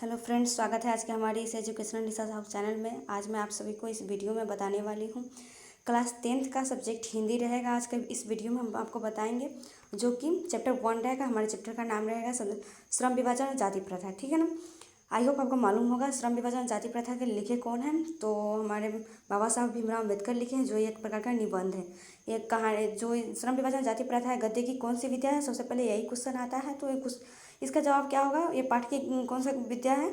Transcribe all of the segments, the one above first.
Hello friends, स्वागत है आज के हमारी इस एजुकेशनल रिसर्च हाउस चैनल में। आज मैं आप सभी को इस वीडियो में बताने वाली हूँ क्लास 10th का सब्जेक्ट हिंदी रहेगा। आज के इस वीडियो में हम आपको बताएंगे जो कि चैप्टर 1 रहेगा। हमारे चैप्टर का नाम रहेगा श्रम विभाजन और जाति प्रथा। ठीक है ना। आई होप आपको मालूम होगा श्रम विभाजन और जाति प्रथा के लिखे कौन हैं। तो हमारे बाबा साहब भीमराव अम्बेडकर लिखे हैं, जो एक प्रकार का निबंध है। एक कहानी जो श्रम विभाजन जाति प्रथा है, गद्य की कौन सी विद्या है, सबसे पहले यही क्वेश्चन आता है। तो इसका जवाब क्या होगा, ये पाठ की कौन सा विद्या है,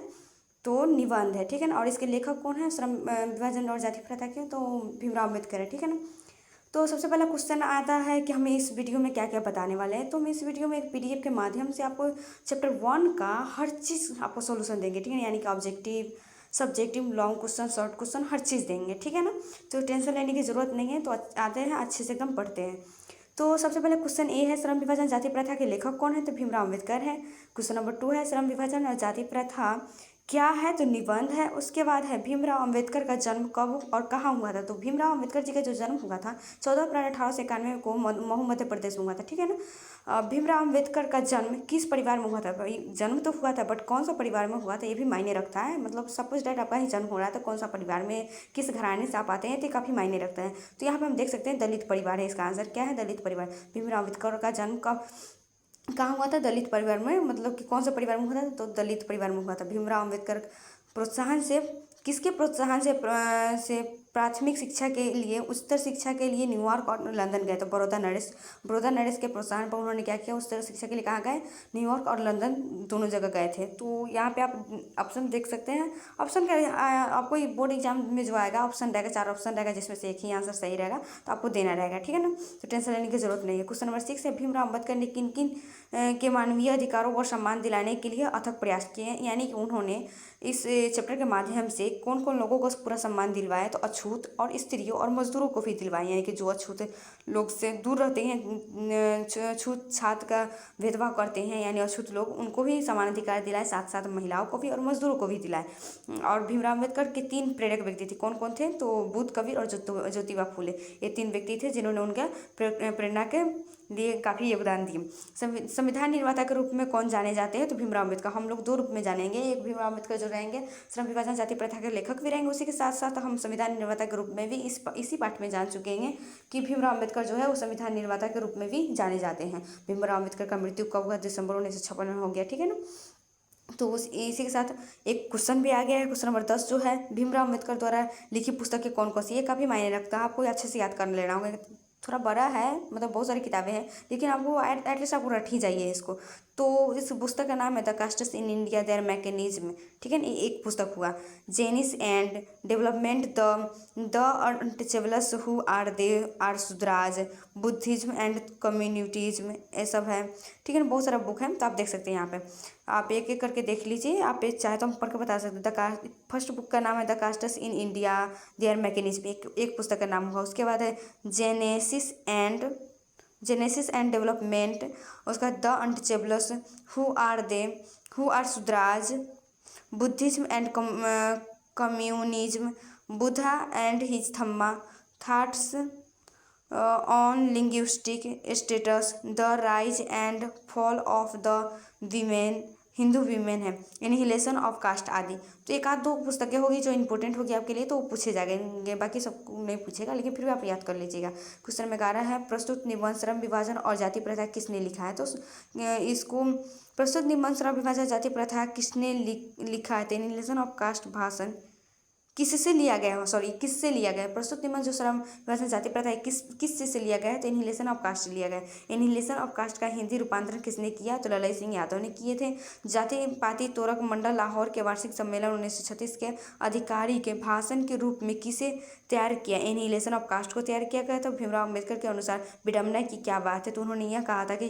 तो निबंध है। ठीक है ना। और इसके लेखक कौन है श्रम विभाजन और जाति प्रथा के, तो भीमराव अम्बेडकर है। ठीक है ना। तो सबसे पहला क्वेश्चन आता है कि हमें इस वीडियो में क्या क्या बताने वाले हैं। तो हम इस वीडियो में एक पीडीएफ के माध्यम से आपको चैप्टर 1 का हर चीज़ आपको सोल्यूशन देंगे। ठीक है। यानी कि objective, subjective, long question, short question, हर चीज़ देंगे। ठीक है ना। तो टेंशन लेने की जरूरत नहीं है। तो आते हैं अच्छे से एकदम पढ़ते हैं। तो सबसे पहले क्वेश्चन ए है, श्रम विभाजन जाति प्रथा के लेखक कौन है, तो भीमराव अम्बेडकर है। क्वेश्चन नंबर 2 है, श्रम विभाजन और जाति प्रथा क्या है, तो निबंध है। उसके बाद है भीमराव अम्बेडकर का जन्म कब और कहाँ हुआ था, तो भीमराव अम्बेडकर जी का जो जन्म हुआ था 14 अप्रैल 1891 को महू मध्य प्रदेश में हुआ था। ठीक है ना। भीमराव अम्बेडकर का जन्म किस परिवार में हुआ था, भाई जन्म तो हुआ था बट कौन सा परिवार में हुआ था ये भी मायने रखता है। मतलब सपोज डैट आपका ही जन्म हो रहा है तो कौन सा परिवार में, किस घराने से आप आते हैं, तो काफ़ी मायने रखता है। तो यहाँ पर हम देख सकते हैं दलित परिवार है। इसका आंसर क्या है, दलित परिवार। भीमराव अम्बेडकर का जन्म कब कहाँ हुआ था, दलित परिवार में। मतलब कि कौन सा परिवार में हुआ था, तो दलित परिवार में हुआ था। भीमराव अम्बेडकर प्रोत्साहन से, किसके प्रोत्साहन से प्राथमिक शिक्षा के लिए, उच्चतर शिक्षा के लिए न्यूयॉर्क और लंदन गए, तो बड़ौदा नरेश के प्रोत्साहन पर उन्होंने क्या किया, उच्चतर शिक्षा के लिए कहाँ गए, न्यूयॉर्क और लंदन दोनों जगह गए थे। तो यहाँ पे आप ऑप्शन देख सकते हैं। ऑप्शन का आपको बोर्ड एग्जाम में जो आएगा ऑप्शन रहेगा, 4 ऑप्शन रहेगा, जिसमें से एक ही आंसर सही रहेगा, तो आपको देना रहेगा। ठीक है ना। तो टेंशन लेने की जरूरत नहीं है। क्वेश्चन नंबर 6 है, भीमराव अम्बेडकर ने किन किन के मानवीय अधिकारों और सम्मान दिलाने के लिए अथक प्रयास किए। यानी कि उन्होंने इस चैप्टर के माध्यम से कौन कौन लोगों को पूरा सम्मान दिलवाया, तो अछूत और स्त्रियों और मजदूरों को भी दिलवाए। यानी कि जो अछूत लोग से दूर रहते हैं, छूत छात का भेदभाव करते हैं, यानी अछूत लोग, उनको भी समान अधिकार दिलाए, साथ साथ महिलाओं को भी और मजदूरों को भी दिलाए। और भीमराव अम्बेडकर के 3 प्रेरक व्यक्ति थे। कौन कौन थे, तो बुद्ध, कबीर और ज्योतिबा फूले। ये 3 व्यक्ति थे जिन्होंने उनका प्रेरणा के लिए काफ़ी योगदान दिए। संविधान निर्माता के रूप में कौन जाने जाते हैं, तो भीमराव अम्बेडकर। हम लोग 2 रूप में जानेंगे। एक भीमराव अम्बेडकर जो रहेंगे श्रम विभाजन जाति प्रथा के लेखक भी रहेंगे, उसी के साथ साथ हम संविधान निर्माता के रूप में भी इसी पाठ में जान चुके हैं कि भीमराव अम्बेडकर जो है वो संविधान निर्माता के रूप में भी जाने जाते हैं। भीमराव अम्बेडकर का मृत्यु कब हुआ, दिसंबर 1956 में हो गया। ठीक है ना। तो इसी के साथ एक क्वेश्चन भी आ गया है। क्वेश्चन नंबर 10 जो है, भीमराव अम्बेडकर द्वारा लिखी पुस्तकें कौन कौन सी, ये काफ़ी मायने रखता है, आपको अच्छे से याद कर लेना होगा। थोड़ा बड़ा है, मतलब बहुत सारी किताबें हैं, लेकिन आपको एटलीस्ट आपको रट ही जाइए इसको। तो इस पुस्तक का नाम है the castes in India their mechanism. ठीक है ना। एक पुस्तक हुआ genesis and development, the untouchables who are they are Shudras, Buddhism and communism, ये सब है। ठीक है ना। बहुत सारा बुक है, तो आप देख सकते हैं यहाँ पे। आप एक एक करके देख लीजिए। आप चाहे तो हम पढ़ के बता सकते हैं। फर्स्ट बुक का नाम है the castes in India their mechanism, एक पुस्तक का नाम होगा। उसके बाद है जेनेसिस एंड डेवलपमेंट। उसका the untouchables, who are Shudras, Buddhism and communism, Buddha and his Dhamma, thoughts on linguistic states, the rise and fall of the women, Hindu women है, एनिहिलेशन ऑफ कास्ट आदि। तो एक आध 2 पुस्तकें होगी जो इंपॉर्टेंट होगी आपके लिए, तो वो पूछे जाएंगे, बाकी सब नहीं पूछेगा, लेकिन फिर भी आप याद कर लीजिएगा। क्वेश्चन में 11 है, प्रस्तुत निबंध श्रम विभाजन और जाति प्रथा किसने लिखा है, तो इसको प्रस्तुत निबंध श्रम विभाजन जाति प्रथा किसने लिखा है, एनिहिलेशन ऑफ कास्ट भाषण किससे लिया गया है, सॉरी किससे लिया गया है। प्रस्तुत निबंध जो श्रम विभाजन जाति प्रथा है किस चीज से लिया गया है, तो इनहिलेशन ऑफ कास्ट से लिया गया है। इनहिलेशन ऑफ कास्ट का हिंदी रूपांतरण किसने किया, तो ललई सिंह यादव ने किए थे। जाति पाति तोरक मंडल लाहौर के वार्षिक सम्मेलन 1936 के अधिकारी के भाषण के रूप में किसे तैयार किया, इनहिलेशन ऑफ कास्ट को तैयार किया गया। तो भीमराव अम्बेडकर के अनुसार विडम्बना की क्या बात है, तो उन्होंने यह कहा था कि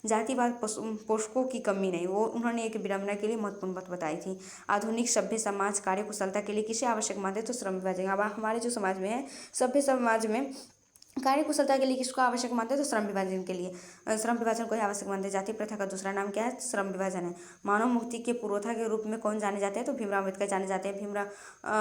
जातिवाद पोषकों की कमी नहीं, वो उन्होंने एक विडम्बना के लिए महत्वपूर्ण बात बताई थी। आधुनिक सभ्य समाज कार्य कुशलता के लिए किसे आवश्यक मानते, तो श्रम विभाजन। अब हमारे जो समाज में है, सभ्य समाज में कार्य कुशलता के लिए किसको आवश्यक मानते हैं, तो श्रम विभाजन के लिए, श्रम विभाजन को ही आवश्यक मानते हैं। जाति प्रथा का दूसरा नाम क्या है, श्रम विभाजन है। मानव मुक्ति के पुरोधा के रूप में कौन जाने जाते हैं, तो भीमराव अम्बेडकर जाने जाते हैं।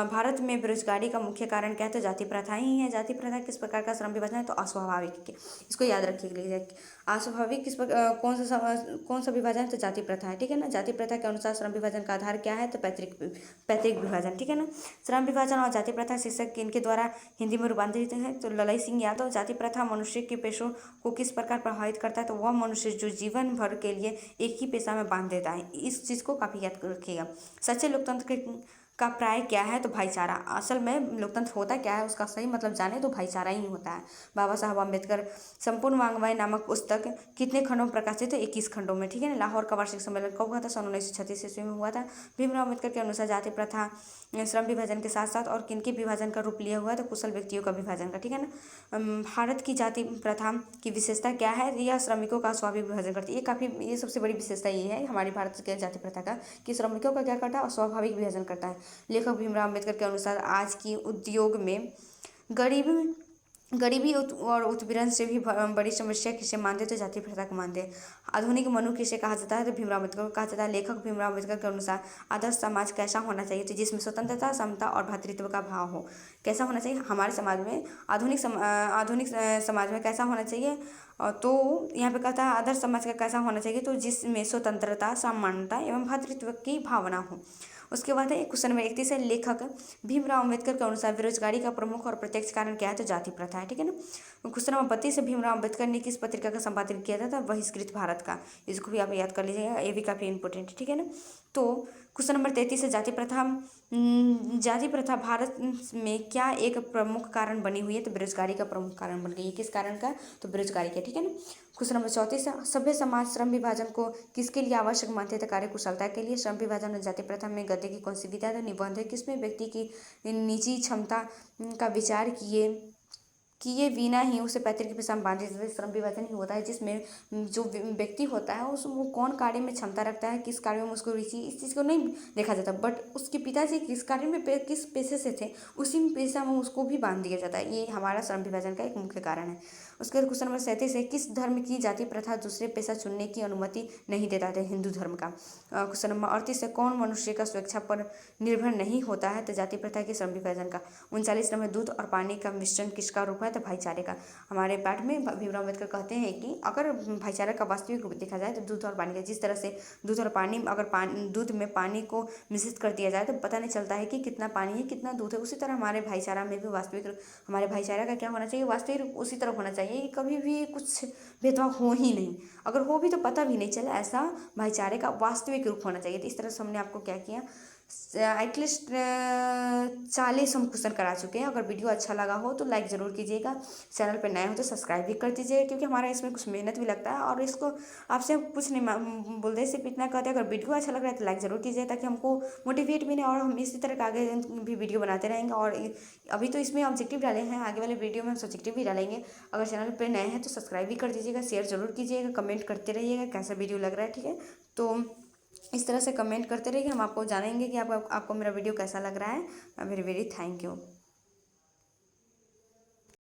भारत में बेरोजगारी का मुख्य कारण क्या है, तो जाति प्रथा ही है। जाति प्रथा किस प्रकार का श्रम विभाजन है, तो अस्वाभाविक के, इसको याद रखिए। अस्वाभाविक किस कौन सा विभाजन है? तो जाति प्रथा है, ठीक है ना। जाति प्रथा के अनुसार श्रम विभाजन का आधार क्या है? तो पैतृक विभाजन, ठीक है ना। श्रम विभाजन और जाति प्रथा शीर्षक किनके द्वारा हिंदी में रूपांतरित है? तो ललई सिंह यादव। जाति प्रथा मनुष्य के पेशों को किस प्रकार प्रभावित करता है? तो वह मनुष्य जो जीवन भर के लिए एक ही पेशा में बांध देता है। इस चीज़ को काफ़ी याद रखिएगा। सच्चे लोकतंत्र का प्राय क्या है? तो भाईचारा। असल में लोकतंत्र होता क्या है, उसका सही मतलब जाने तो भाईचारा ही होता है। बाबा साहब अम्बेडकर। संपूर्ण वाङ्मय नामक पुस्तक कितने खंडों में प्रकाशित है? 21 खंडों में, ठीक है ना। लाहौर का वार्षिक सम्मेलन कब हुआ था? सन 1936 ईस्वी में हुआ था। भीमराव अम्बेडकर के अनुसार जाति प्रथा श्रम विभाजन के साथ साथ और किनके विभाजन का रूप लिया हुआ है? तो कुशल व्यक्तियों का विभाजन का, ठीक है ना। भारत की जाति प्रथा की विशेषता क्या है? यह श्रमिकों का स्वाभाविक विभाजन करती है। ये सबसे बड़ी विशेषता ये है हमारी भारत के जाति प्रथा का कि श्रमिकों का क्या करता है? और स्वाभाविक विभाजन करता है। लेखक भीमराव अम्बेडकर के अनुसार आज की उद्योग में गरीबी और उत्पीड़न से भी बड़ी समस्या किसे मानते? तो जाति प्रथा को मानते हैं। आधुनिक मनु किसे कहा जाता है? तो भीमराव अम्बेडकर को कहा जाता है। लेखक भीमराव अम्बेडकर के अनुसार आदर्श समाज कैसा होना चाहिए? तो जिसमें स्वतंत्रता, समता और भ्रातृत्व का भाव हो। कैसा होना चाहिए हमारे समाज में? आधुनिक समाज में कैसा होना चाहिए? तो यहाँ पे कहता है आदर्श समाज का कैसा होना चाहिए? तो जिसमें स्वतंत्रता, समानता एवं भ्रातृत्व की भावना हो। उसके बाद है क्वेश्चन नंबर 31 है, लेखक भीमराव अम्बेडकर के अनुसार बेरोजगारी का प्रमुख और प्रत्यक्ष कारण क्या है? तो जाति प्रथा है, ठीक है ना। क्वेश्चन नंबर 32 है, भीमराव अम्बेडकर ने किस पत्रिका का संपादन किया था? बहिष्कृत भारत का। इसको भी आप याद कर लीजिएगा, ये भी काफ़ी इंपॉर्टेंट है, ठीक है ना। तो क्वेश्चन नंबर 33 है, जाति प्रथा भारत में क्या एक प्रमुख कारण बनी हुई है? तो बेरोजगारी का प्रमुख कारण बन गई है। किस कारण का? तो बेरोजगारी का, ठीक है ना। क्वेश्चन नंबर 34 है, सभ्य समाज श्रम विभाजन को किसके लिए आवश्यक मानते हैं? तो कार्यकुशलता के लिए। श्रम विभाजन और जाति प्रथा में गद्य की कौन सी विधा है? निबंध है। किसमें व्यक्ति की निजी क्षमता का विचार किए बिना ही उसे पैतृक पेशा में बांध देते। श्रम विभाजन ही होता है जिसमें जो व्यक्ति होता है वो कौन कार्य में क्षमता रखता है, किस कार्य में उसको रुचि, इस चीज़ को नहीं देखा जाता। बट उसके पिताजी किस कार्य में किस पेशे से थे, उसी पेशा में उसको भी बांध दिया जाता है। ये हमारा श्रम विभाजन का एक मुख्य कारण है। उसके बाद क्वेश्चन नंबर 37 है, किस धर्म की जाति प्रथा दूसरे पेशा चुनने की अनुमति नहीं देता था? हिंदू धर्म का। क्वेश्चन नंबर 38 है, कौन मनुष्य का स्वेच्छा पर निर्भर नहीं होता है? तो जाति प्रथा के श्रम विभाजन का। 39 नंबर, दूध और पानी का मिश्रण किसका रूप है? तो भाईचारे का। हमारे पाठ में भीमराव अम्बेडकर कहते हैं कि अगर भाईचारे का वास्तविक रूप देखा जाए तो दूध और पानी का, जिस तरह से दूध और पानी अगर दूध में पानी को मिश्रित कर दिया जाए तो पता नहीं चलता है कि कितना पानी है कितना दूध है। उसी तरह हमारे भाईचारा में भी हमारे भाईचारा का क्या होना चाहिए? वास्तविक उसी तरह होना चाहिए कि कभी भी कुछ भेदभाव हो ही नहीं, अगर हो भी तो पता भी नहीं चले, ऐसा भाईचारे का वास्तविक रूप होना चाहिए। तो इस तरह से हमने आपको क्या किया, एटलीस्ट 40 हम क्वेश्चन करा चुके हैं। अगर वीडियो अच्छा लगा हो तो लाइक ज़रूर कीजिएगा, चैनल पर नए हो तो सब्सक्राइब भी कर दीजिएगा, क्योंकि हमारा इसमें कुछ मेहनत भी लगता है और इसको आपसे कुछ नहीं बोलते, सिर्फ इतना कहते हैं अगर वीडियो अच्छा लग रहा है तो लाइक ज़रूर कीजिए ताकि हमको मोटिवेट मिले और हम इसी तरह का आगे भी वीडियो बनाते रहेंगे। और अभी तो इसमें ऑब्जेक्टिव डाले हैं, आगे वाले वीडियो में हम सब्जेक्टिव भी डालेंगे। अगर चैनल पर नए हैं तो सब्सक्राइब भी कर दीजिएगा, शेयर ज़रूर कीजिएगा, कमेंट करते रहिएगा कैसा वीडियो लग रहा है, ठीक है। तो इस तरह से कमेंट करते रहिए, हम आपको जानेंगे कि आपको मेरा वीडियो कैसा लग रहा है। Very very thank you.